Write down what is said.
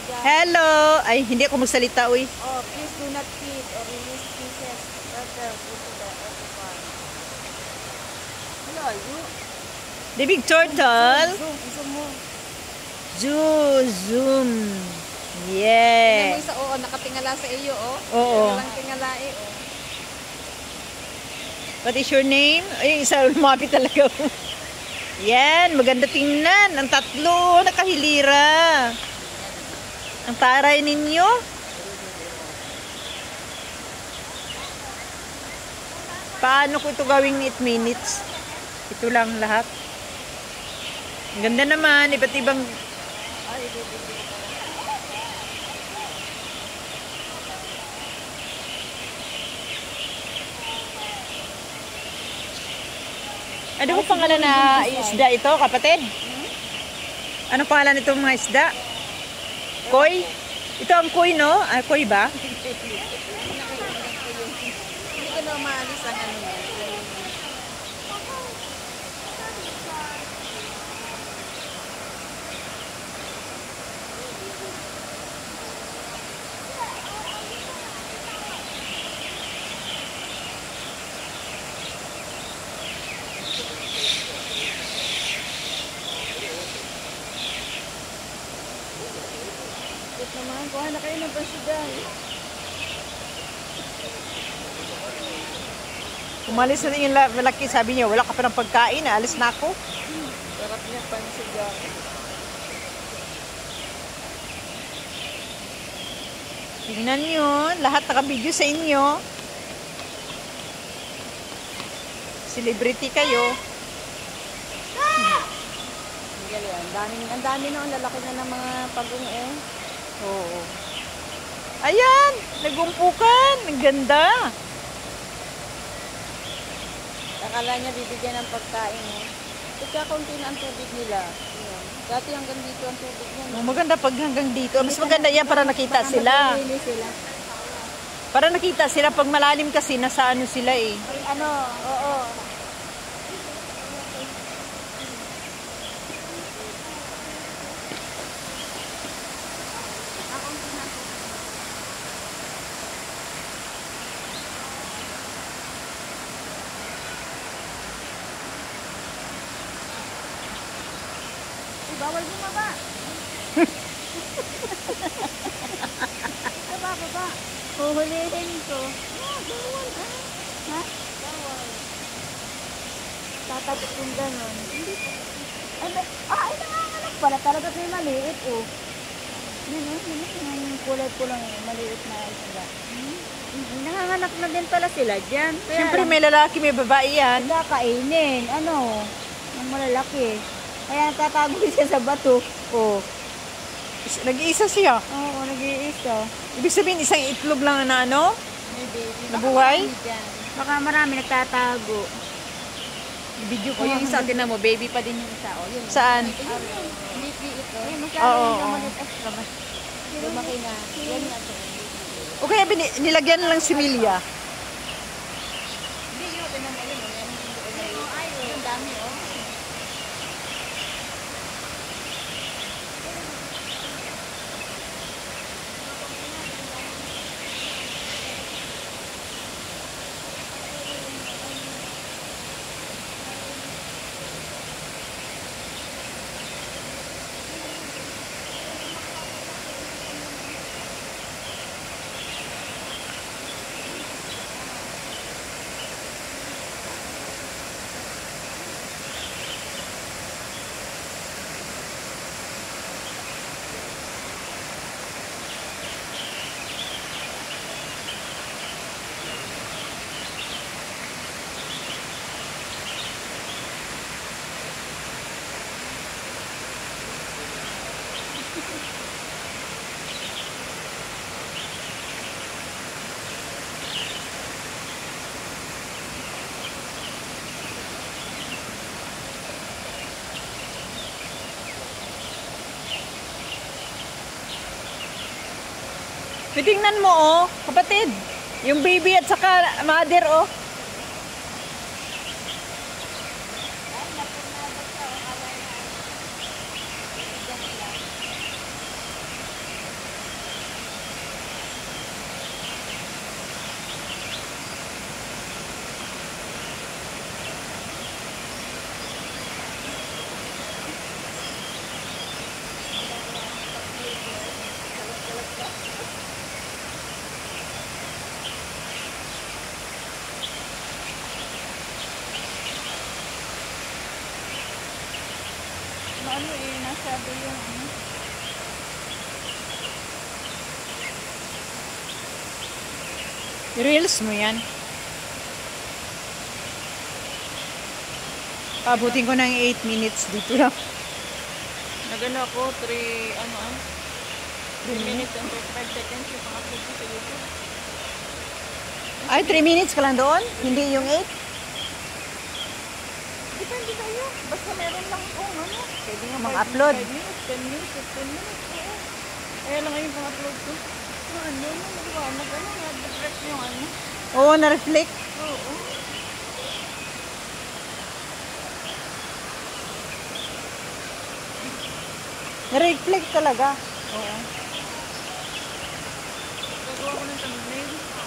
dyan. Hello! Ay, hindi ako magsalita, uy. Oh, please do not feed or release pieces further into the aquarium. Hello, you. The big turtle. Zoom mo. Zoom. Tingnan mo Yeah. isa, nakatingala sa iyo, oh. Oo. Walang tingala, oh. What is your name? Ay, isa lumapit talaga. Yan, maganda tingnan. Ang tatlo, nakahilira. Ang taray ninyo. Paano ko ito gawing 8 minutes? Ito lang lahat. Ang ganda naman, iba't ibang... Ano po pangalan na isda ito, kapatid? Anong pangalan nito mga isda? Koi? Ito ang koi, no? Ah, koi ba? Hindi ko na umaalis ang ano yan. Ito naman, kuha na kayo ng basudan. Umalis na yung malaki, sabi niya, wala ka pa ng pagkain, alis na ako. Sarap niya pansigang. Tingnan nyo, lahat nakabidyo sa inyo. Celebrity kayo. Ang dami na, ang lalaki na ng mga pagong, eh. Oo. Ayan, nagumpukan. Ang ganda. Akala niya bibigyan ng pagkain, eh. Ika, konti na ang tubig nila. Yun. Dati hanggang dito ang tubig niya. Oh, maganda pag hanggang dito. Mas maganda yan para nakita sila. Para nakita sila. Pag malalim kasi, nasa ano sila eh. Ano, oo. Bawal bumaba. Baba. Huhulihin ko. Bawal. Ha? Bawal. Tatagos yung ganon. Ay, nanganganak pala. Talaga ito yung maliit, oh. Yun, yung kulay ko lang maliit na isla. Nanganganak na din pala sila dyan. Siyempre may lalaki, may babae yan. Kainin. Ano? Ang malalaki. Kaya natatago siya sa bato. Oh. Nag-iisa siya. Oo, nag-iisa. Ibig sabihin, isang itlog lang na ano? May baby. Nabuhay? Baka marami nagtatago. Video O yung isa, tinan mo, baby pa din yung isa. O, yun. Saan? Lipi ito. Ay, Oo, masyado oo. yung malit extra ba? Lumaki na. Yan nga ito. O kaya nilagyan na lang si Milya. Hindi yun, tinan mo yun. Ay, yung dami, oh. Tingnan mo, oh, kapatid. Yung baby at saka mother, oh. ano eh, nasado yung ano. Reels mo yan. Pabutin ko ng 8 minutes dito lang. Nagano ako, 3 minutes and 35 seconds yung pang-upload ko sa YouTube. Ay, 3 minutes ka lang doon? Hindi yung 8? Depende sa'yo. Basta meron lang kung ano. Pwede nga Mag-upload. 5 minutes, 10 minutes, 15 minutes. Oo. Kaya lang ngayon pang-upload ko. Ano, nag-refresh yung ano. Oo, na-reflect. Oo. Na-reflect talaga. Oo.